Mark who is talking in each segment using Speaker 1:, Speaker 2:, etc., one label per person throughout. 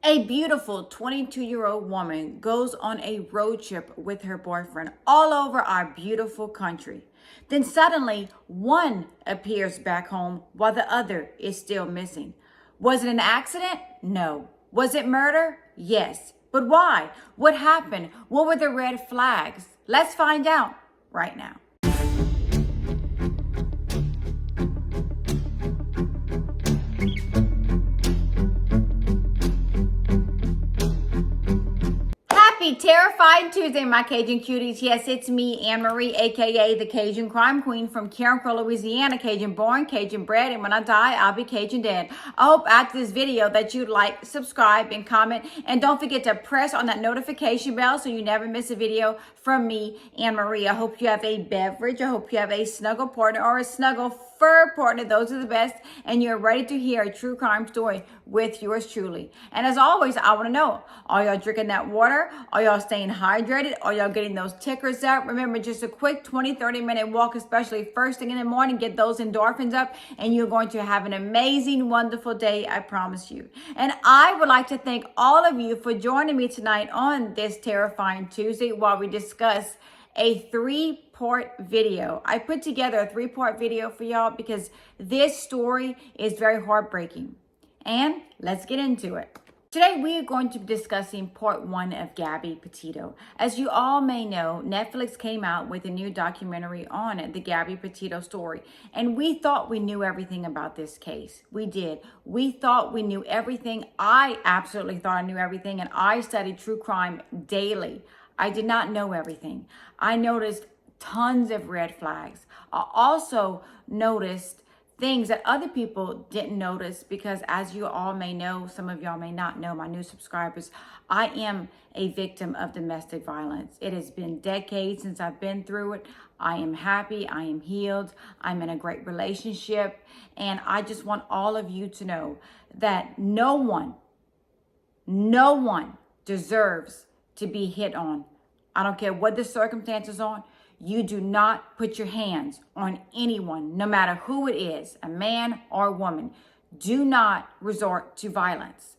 Speaker 1: A beautiful 22-year-old woman goes on a road trip with her boyfriend all over our beautiful country. Then suddenly, one appears back home while the other is still missing. Was it an accident? No. Was it murder? Yes. But why? What happened? What were the red flags? Let's find out right now. Happy Terrifying Tuesday, my Cajun cuties. Yes, it's me, Anne Marie, aka the Cajun Crime Queen from Carencro, Louisiana. Cajun born, Cajun bred, and when I die, I'll be Cajun dead. I hope after this video that you like, subscribe, and comment. And don't forget to press on that notification bell so you never miss a video from me, Anne Marie. I hope you have a beverage. I hope you have a snuggle partner or a snuggle fur partner. Those are the best. And you're ready to hear a true crime story with yours truly. And as always, I want to know, are y'all drinking that water? Are y'all staying hydrated? Are y'all getting those tickers up? Remember, just a quick 20-30 minute walk, especially first thing in the morning, get those endorphins up, and you're going to have an amazing, wonderful day, I promise you. And I would like to thank all of you for joining me tonight on this Terrifying Tuesday while we discuss a 3-part video. I put together a 3-part video for y'all because this story is very heartbreaking. And let's get into it. Today, we are going to be discussing part 1 of Gabby Petito. As you all may know, Netflix came out with a new documentary on it, the Gabby Petito story. And we thought we knew everything about this case. We did. We thought we knew everything. I absolutely thought I knew everything. And I studied true crime daily. I did not know everything. I noticed tons of red flags. I also noticed things that other people didn't notice because, as you all may know, some of y'all may not know, my new subscribers, I am a victim of domestic violence. It has been decades since I've been through it. I am happy. I am healed. I'm in a great relationship. And I just want all of you to know that no one deserves to be hit on. I don't care what the circumstances are. You do not put your hands on anyone, no matter who it is, a man or a woman. Do not resort to violence.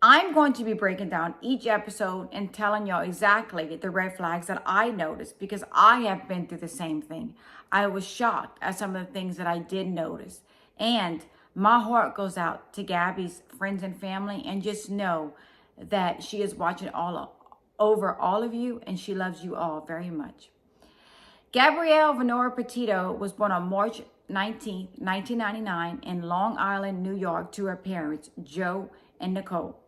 Speaker 1: I'm going to be breaking down each episode and telling y'all exactly the red flags that I noticed because I have been through the same thing. I was shocked at some of the things that I did notice. And my heart goes out to Gabby's friends and family, and just know that she is watching over all of you, and she loves you all very much. Gabrielle Venora Petito was born on March 19, 1999 in Long Island, New York, to her parents, Joe and Nicole.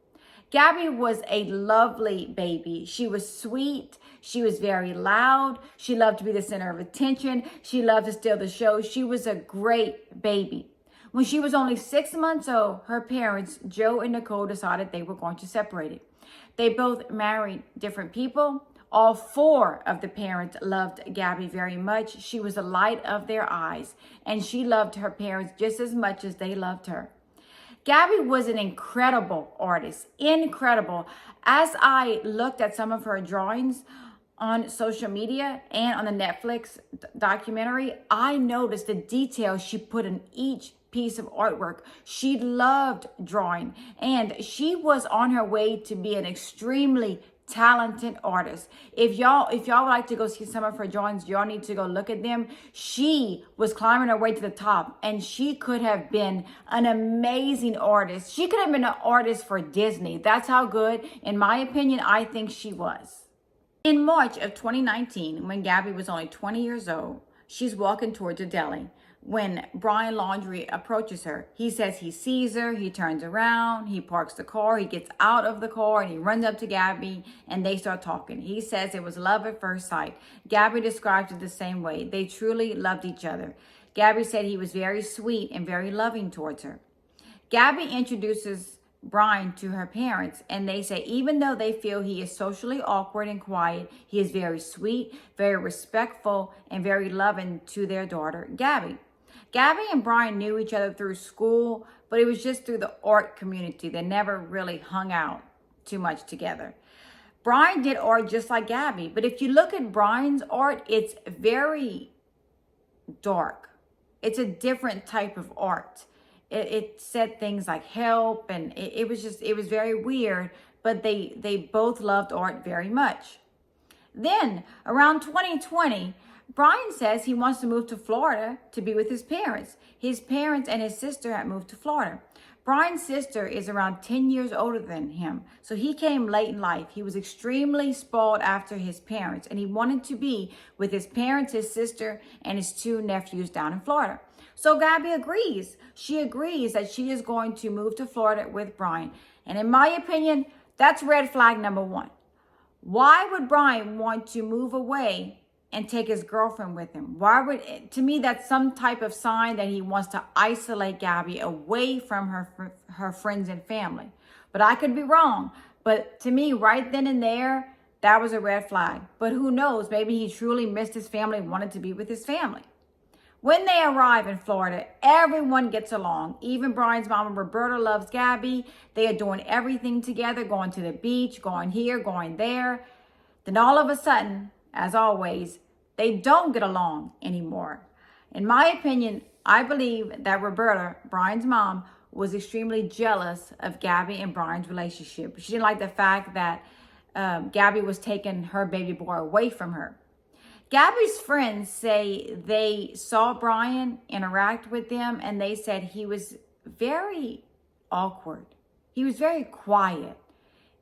Speaker 1: Gabby was a lovely baby. She was sweet. She was very loud. She loved to be the center of attention. She loved to steal the show. She was a great baby. When she was only 6 months old, her parents, Joe and Nicole, decided they were going to separate it. They both married different people. All 4 of the parents loved Gabby very much. She was the light of their eyes, and she loved her parents just as much as they loved her. Gabby was an incredible artist, incredible. As I looked at some of her drawings on social media and on the Netflix documentary, I noticed the details she put in each piece of artwork. She loved drawing, and she was on her way to be an extremely talented artist. If y'all would like to go see some of her drawings, y'all need to go look at them. She was climbing her way to the top, and she could have been an amazing artist. She could have been an artist for Disney. That's how good, in my opinion, I think she was. In March of 2019, when Gabby was only 20 years old, she's walking towards a deli when Brian Laundrie approaches her. He says he sees her, he turns around, he parks the car, he gets out of the car, and he runs up to Gabby, and they start talking. He says it was love at first sight. Gabby describes it the same way. They truly loved each other. Gabby said he was very sweet and very loving towards her. Gabby introduces Brian to her parents, and they say even though they feel he is socially awkward and quiet, he is very sweet, very respectful, and very loving to their daughter, Gabby. Gabby and Brian knew each other through school, but it was just through the art community. They never really hung out too much together. Brian did art just like Gabby, but if you look at Brian's art, it's very dark. It's a different type of art. it said things like help, and it was very weird, but they both loved art very much. Then around 2020, Brian says he wants to move to Florida to be with his parents. His parents and his sister had moved to Florida. Brian's sister is around 10 years older than him, so he came late in life. He was extremely spoiled after his parents, and he wanted to be with his parents, his sister, and his two nephews down in Florida. So Gabby agrees. She agrees that she is going to move to Florida with Brian. And in my opinion, that's red flag number one. Why would Brian want to move away and take his girlfriend with him? To me, that's some type of sign that he wants to isolate Gabby away from her friends and family. But I could be wrong. But to me, right then and there, that was a red flag. But who knows? Maybe he truly missed his family and wanted to be with his family. When they arrive in Florida, everyone gets along. Even Brian's mama, Roberta, loves Gabby. They are doing everything together, going to the beach, going here, going there. Then all of a sudden, as always, they don't get along anymore. In my opinion, I believe that Roberta, Brian's mom, was extremely jealous of Gabby and Brian's relationship. She didn't like the fact that Gabby was taking her baby boy away from her. Gabby's friends say they saw Brian interact with them, and they said he was very awkward. He was very quiet.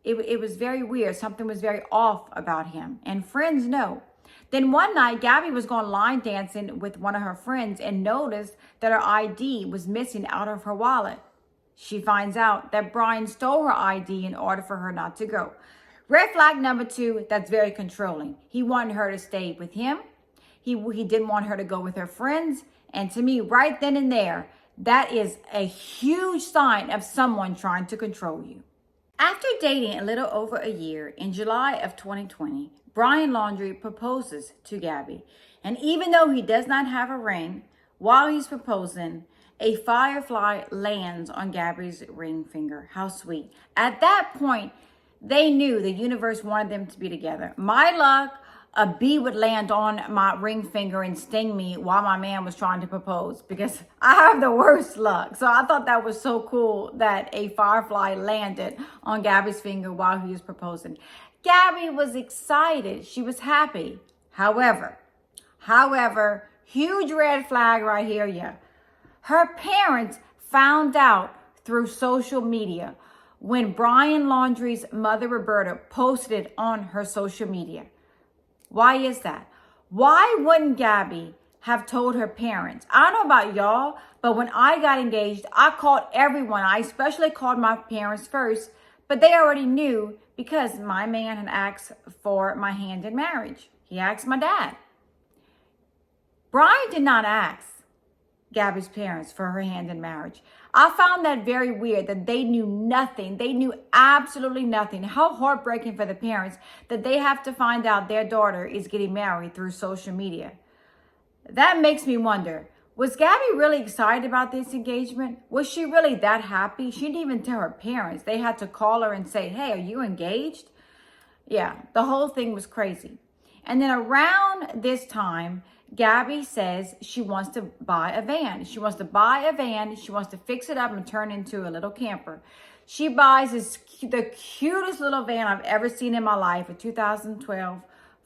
Speaker 1: It was very weird. Something was very off about him, and friends know. Then one night, Gabby was going line dancing with one of her friends and noticed that her ID was missing out of her wallet. She finds out that Brian stole her ID in order for her not to go. Red flag number two, that's very controlling. He wanted her to stay with him. He didn't want her to go with her friends. And to me, right then and there, that is a huge sign of someone trying to control you. After dating a little over a year, in July of 2020, Brian Laundrie proposes to Gabby. And even though he does not have a ring, while he's proposing, a firefly lands on Gabby's ring finger. How sweet. At that point, they knew the universe wanted them to be together. My luck, a bee would land on my ring finger and sting me while my man was trying to propose, because I have the worst luck. So I thought that was so cool that a firefly landed on Gabby's finger while he was proposing. Gabby was excited. She was happy. However, huge red flag right here, yeah. Her parents found out through social media when Brian Laundrie's mother, Roberta, posted it on her social media. Why is that? Why wouldn't Gabby have told her parents? I don't know about y'all, but when I got engaged, I called everyone. I especially called my parents first, but they already knew because my man had asked for my hand in marriage. He asked my dad. Brian did not ask Gabby's parents for her hand in marriage. I found that very weird that they knew nothing. They knew absolutely nothing. How heartbreaking for the parents that they have to find out their daughter is getting married through social media. That makes me wonder, was Gabby really excited about this engagement? Was she really that happy? She didn't even tell her parents. They had to call her and say, hey, are you engaged? Yeah, the whole thing was crazy. And then around this time, Gabby says she wants to buy a van. She wants to buy a van. She wants to fix it up and turn into a little camper. She buys the cutest little van I've ever seen in my life, a 2012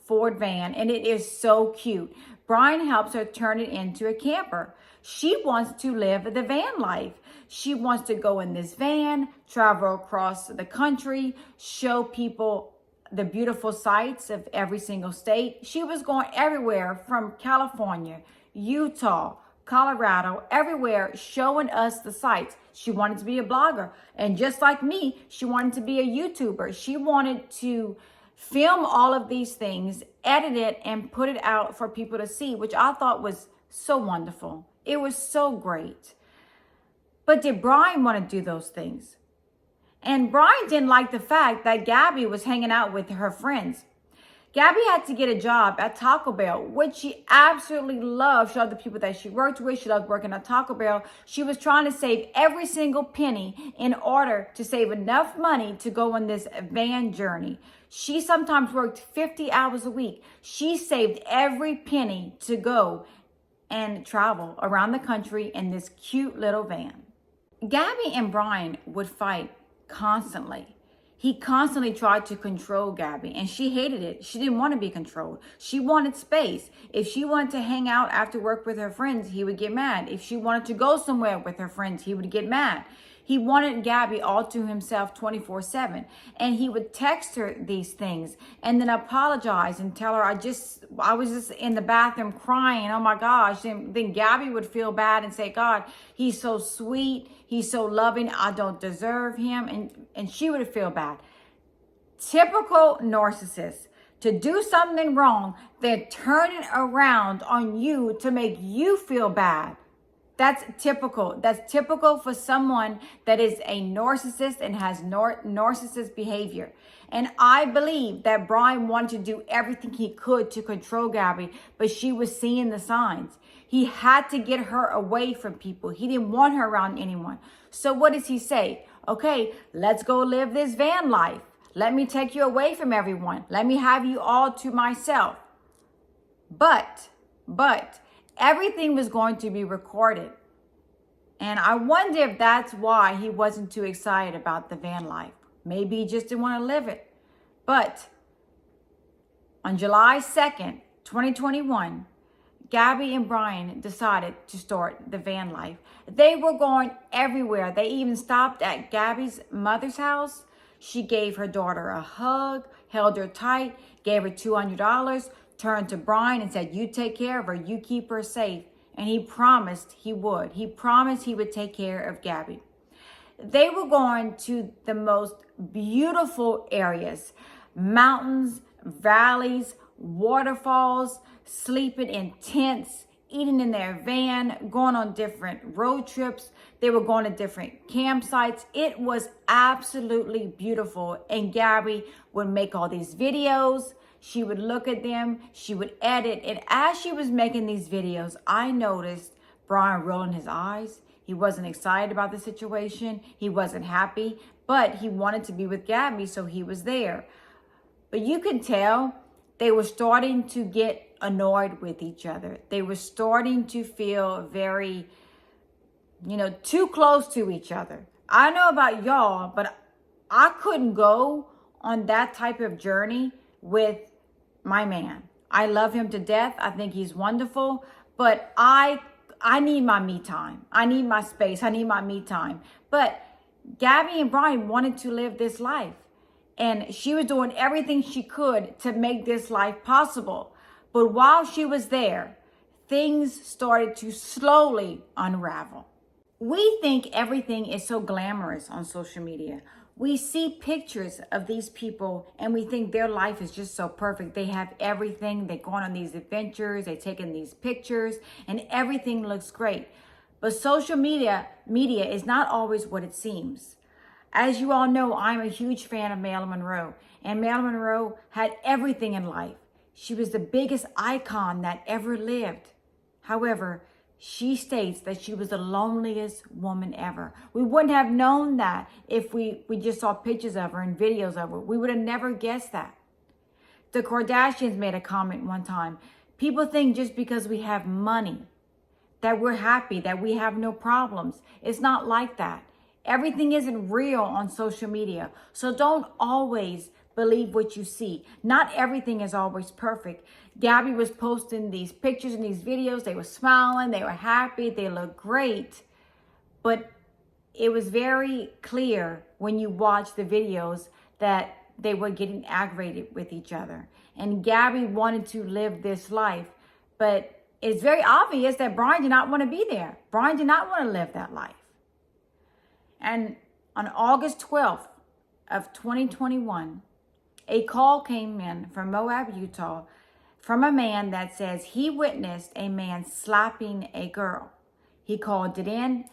Speaker 1: Ford van, and it is so cute. Brian helps her turn it into a camper. She wants to live the van life. She wants to go in this van, travel across the country, show people the beautiful sights of every single state. She was going everywhere from California, Utah, Colorado, everywhere, showing us the sights. She wanted to be a blogger. And just like me, she wanted to be a YouTuber. She wanted to film all of these things, edit it, and put it out for people to see, which I thought was so wonderful. It was so great. But did Brian want to do those things? And Brian didn't like the fact that Gabby was hanging out with her friends. Gabby had to get a job at Taco Bell, which she absolutely loved. She loved the people that she worked with. She loved working at Taco Bell. She was trying to save every single penny in order to save enough money to go on this van journey. She sometimes worked 50 hours a week. She saved every penny to go and travel around the country in this cute little van. Gabby and Brian would fight constantly. He constantly tried to control Gabby, and she hated it. She didn't want to be controlled. She wanted space. If she wanted to hang out after work with her friends, he would get mad. If she wanted to go somewhere with her friends, he would get mad. He wanted Gabby all to himself 24/7. And he would text her these things and then apologize and tell her, I was just in the bathroom crying. Oh my gosh. And then Gabby would feel bad and say, God, he's so sweet. He's so loving. I don't deserve him. And she would feel bad. Typical narcissist. To do something wrong, then turn it around on you to make you feel bad. That's typical. That's typical for someone that is a narcissist and has narcissist behavior. And I believe that Brian wanted to do everything he could to control Gabby, but she was seeing the signs. He had to get her away from people. He didn't want her around anyone. So what does he say? Okay, let's go live this van life. Let me take you away from everyone. Let me have you all to myself. But everything was going to be recorded. And I wonder if that's why he wasn't too excited about the van life. Maybe he just didn't want to live it. But on July 2nd, 2021, Gabby and Brian decided to start the van life. They were going everywhere. They even stopped at Gabby's mother's house. She gave her daughter a hug, held her tight, gave her $200, turned to Brian and said, you take care of her, you keep her safe. And he promised he would. He promised he would take care of Gabby. They were going to the most beautiful areas, mountains, valleys, waterfalls, sleeping in tents, eating in their van, going on different road trips. They were going to different campsites. It was absolutely beautiful. And Gabby would make all these videos. She would look at them. She would edit. And as she was making these videos, I noticed Brian rolling his eyes. He wasn't excited about the situation. He wasn't happy, but he wanted to be with Gabby, so he was there. But you can tell they were starting to get annoyed with each other. They were starting to feel very, too close to each other. I don't know about y'all, but I couldn't go on that type of journey with my man. I love him to death. I think he's wonderful, but I need my me time. I need my space. I need my me time. But Gabby and Brian wanted to live this life, and she was doing everything she could to make this life possible. But while she was there, things started to slowly unravel. We think everything is so glamorous on social media. We see pictures of these people and we think their life is just so perfect. They have everything. They're going on these adventures. They're taking these pictures and everything looks great. But social media is not always what it seems. As you all know, I'm a huge fan of Marilyn Monroe. And Marilyn Monroe had everything in life. She was the biggest icon that ever lived. However, she states that she was the loneliest woman ever. We wouldn't have known that if we just saw pictures of her and videos of her. We would have never guessed that. The Kardashians made a comment one time. People think just because we have money that we're happy, that we have no problems. It's not like that. Everything isn't real on social media. So don't always believe what you see. Not everything is always perfect. Gabby was posting these pictures and these videos. They were smiling. They were happy. They looked great. But it was very clear when you watch the videos that they were getting aggravated with each other. And Gabby wanted to live this life. But it's very obvious that Brian did not want to be there. Brian did not want to live that life. And on August 12th of 2021, a call came in from Moab, Utah, from a man that says he witnessed a man slapping a girl. He called it in.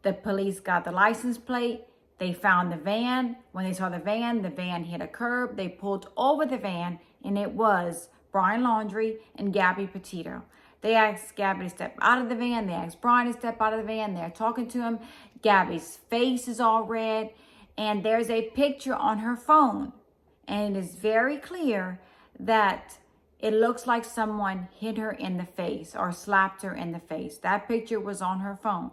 Speaker 1: The police got the license plate. They found the van. When they saw the van hit a curb. They pulled over the van, and it was Brian Laundrie and Gabby Petito. They asked Gabby to step out of the van. They asked Brian to step out of the van. They're talking to him. Gabby's face is all red, and there's a picture on her phone. And it is very clear that it looks like someone hit her in the face or slapped her in the face. That picture was on her phone.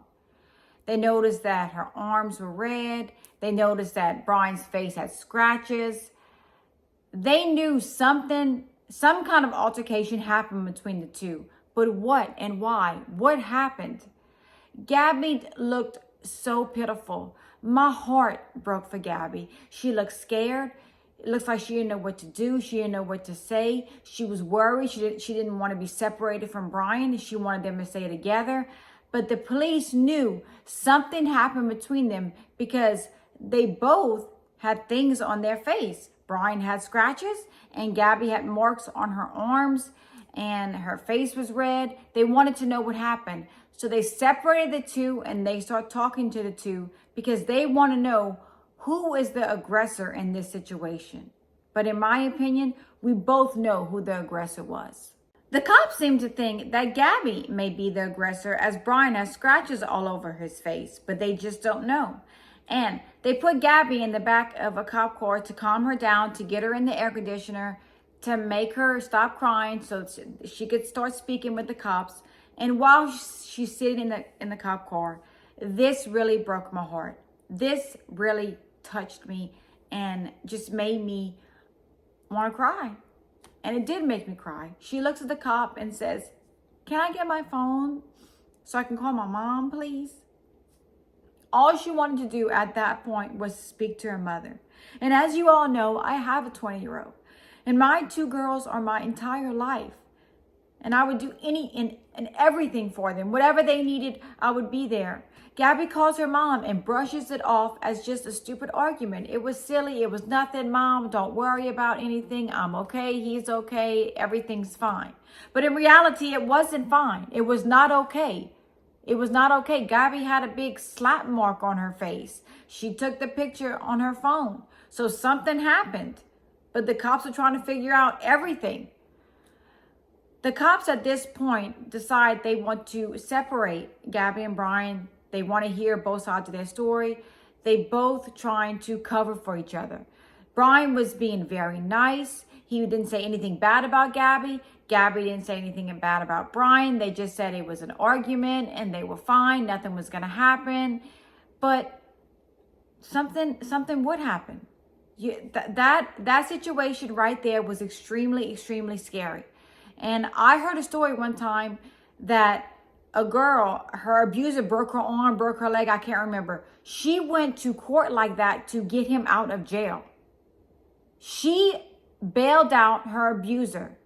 Speaker 1: They noticed that her arms were red. They noticed that Brian's face had scratches. They knew something, some kind of altercation happened between the two. But what and why? What happened? Gabby looked so pitiful. My heart broke for Gabby. She looked scared. It looks like she didn't know what to do. She didn't know what to say. She was worried. She didn't want to be separated from Brian. She wanted them to stay together. But the police knew something happened between them because they both had things on their face. Brian had scratches and Gabby had marks on her arms and her face was red. They wanted to know what happened. So they separated the two and they start talking to the two because they want to know who is the aggressor in this situation. But in my opinion, we both know who the aggressor was. The cops seem to think that Gabby may be the aggressor as Brian has scratches all over his face, but they just don't know. And they put Gabby in the back of a cop car to calm her down, to get her in the air conditioner, to make her stop crying so she could start speaking with the cops. And while she's sitting in the cop car, this really broke my heart. This really touched me and just made me want to cry. And it did make me cry. She looks at the cop and says, "Can I get my phone so I can call my mom, please?" All she wanted to do at that point was speak to her mother. And as you all know, I have a 20-year-old. And my two girls are my entire life. And I would do any and everything for them. Whatever they needed, I would be there. Gabby calls her mom and brushes it off as just a stupid argument. It was silly. It was nothing, Mom. Don't worry about anything. I'm okay. He's okay. Everything's fine. But in reality, it wasn't fine. It was not okay. It was not okay. Gabby had a big slap mark on her face. She took the picture on her phone. So something happened. But the cops are trying to figure out everything. The cops at this point decide they want to separate Gabby and Brian. They want to hear both sides of their story. They both trying to cover for each other. Brian was being very nice. He didn't say anything bad about Gabby. Gabby didn't say anything bad about Brian. They just said it was an argument and they were fine. Nothing was going to happen. But something would happen. That situation right there was extremely, extremely scary. And I heard a story one time that a girl, her abuser broke her arm, broke her leg, I can't remember. She went to court like that to get him out of jail. She bailed out her abuser.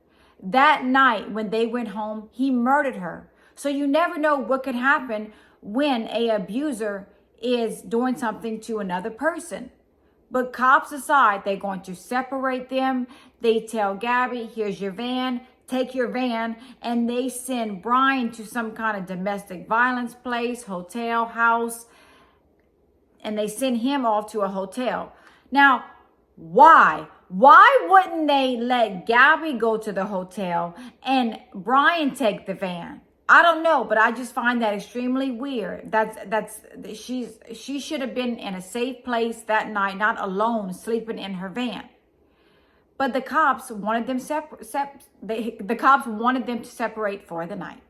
Speaker 1: That night when they went home, he murdered her. So you never know what could happen when an abuser is doing something to another person. But cops aside, they're going to separate them. They tell Gabby, here's your van. Take your van, and they send Brian to some kind of domestic violence place, hotel, house, and they send him off to a hotel. Now, why? Why wouldn't they let Gabby go to the hotel and Brian take the van? I don't know, but I just find that extremely weird. She should have been in a safe place that night, not alone sleeping in her van. But the cops wanted them to separate for the night.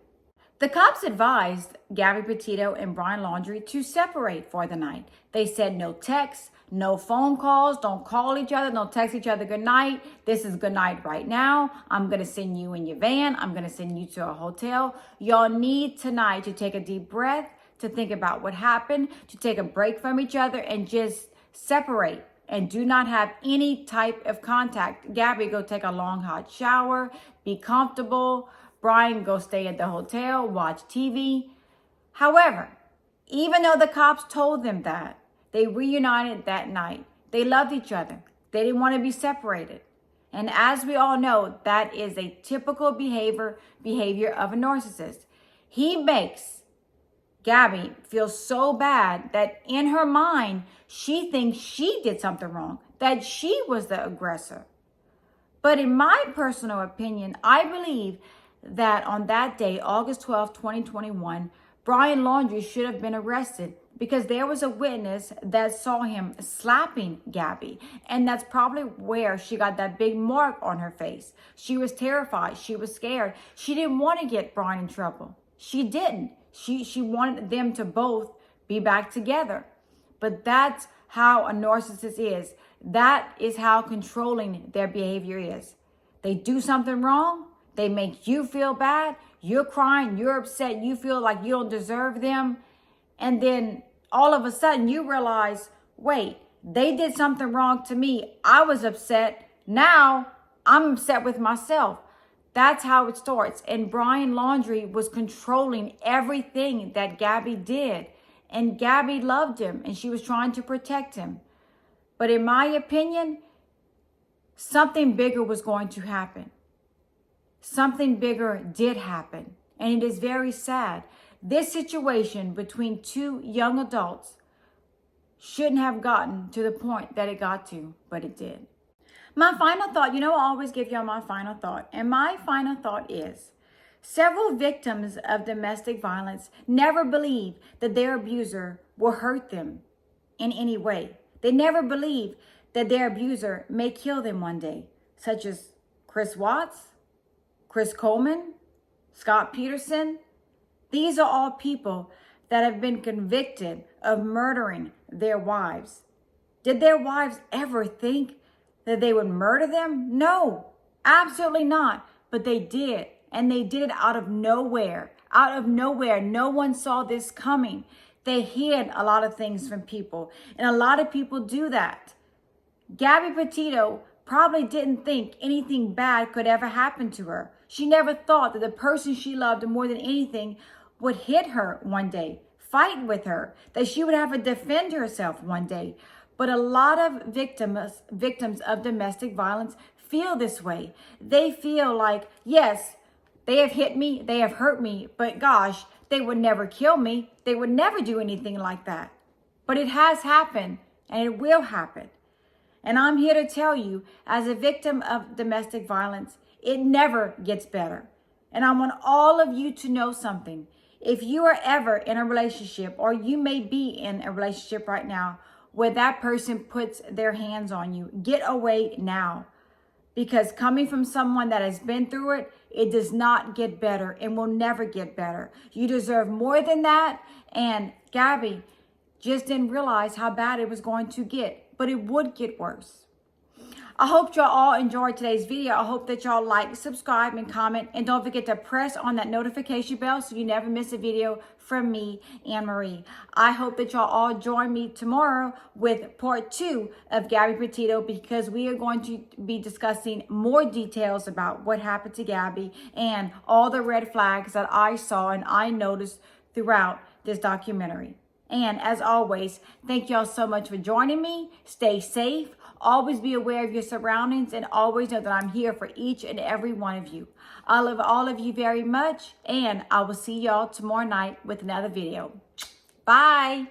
Speaker 1: The cops advised Gabby Petito and Brian Laundrie to separate for the night. They said no texts, no phone calls, don't call each other, don't text each other good night. This is good night right now. I'm going to send you in your van. I'm going to send you to a hotel. Y'all need tonight to take a deep breath, to think about what happened, to take a break from each other and just separate. And do not have any type of contact. Gabby, go take a long hot shower. Be comfortable. Brian, go stay at the hotel. Watch TV. However, even though the cops told them that, they reunited that night. They loved each other. They didn't want to be separated. And as we all know, that is a typical behavior of a narcissist. He makes Gabby feels so bad that in her mind, she thinks she did something wrong, that she was the aggressor. But in my personal opinion, I believe that on that day, August 12, 2021, Brian Laundrie should have been arrested because there was a witness that saw him slapping Gabby. And that's probably where she got that big mark on her face. She was terrified. She was scared. She didn't want to get Brian in trouble. She didn't. She wanted them to both be back together. But that's how a narcissist is. That is how controlling their behavior is. They do something wrong. They make you feel bad. You're crying. You're upset. You feel like you don't deserve them. And then all of a sudden you realize, wait, they did something wrong to me. I was upset. Now I'm upset with myself. That's how it starts. And Brian Laundrie was controlling everything that Gabby did. And Gabby loved him and she was trying to protect him. But in my opinion, something bigger was going to happen. Something bigger did happen. And it is very sad. This situation between two young adults shouldn't have gotten to the point that it got to, but it did. My final thought, I always give y'all my final thought. And my final thought is, several victims of domestic violence never believe that their abuser will hurt them in any way. They never believe that their abuser may kill them one day, such as Chris Watts, Chris Coleman, Scott Peterson. These are all people that have been convicted of murdering their wives. Did their wives ever think that they would murder them? No, absolutely not. But they did. And they did it out of nowhere. Out of nowhere. No one saw this coming. They hid a lot of things from people. And a lot of people do that. Gabby Petito probably didn't think anything bad could ever happen to her. She never thought that the person she loved more than anything would hit her one day, fight with her, that she would have to defend herself one day. But a lot of victims of domestic violence feel this way. They feel like, yes, they have hit me, they have hurt me, but gosh, they would never kill me. They would never do anything like that. But it has happened and it will happen. And I'm here to tell you, as a victim of domestic violence, it never gets better. And I want all of you to know something. If you are ever in a relationship, or you may be in a relationship right now where that person puts their hands on you, get away now. Because coming from someone that has been through it, it does not get better and will never get better. You deserve more than that. And Gabby just didn't realize how bad it was going to get, but it would get worse. I hope y'all all enjoyed today's video. I hope that y'all like, subscribe, and comment. And don't forget to press on that notification bell so you never miss a video from me, Anne Marie. I hope that y'all all join me tomorrow with part 2 of Gabby Petito, because we are going to be discussing more details about what happened to Gabby and all the red flags that I saw and I noticed throughout this documentary. And as always, thank y'all so much for joining me. Stay safe. Always be aware of your surroundings, and always know that I'm here for each and every one of you. I love all of you very much, and I will see y'all tomorrow night with another video. Bye.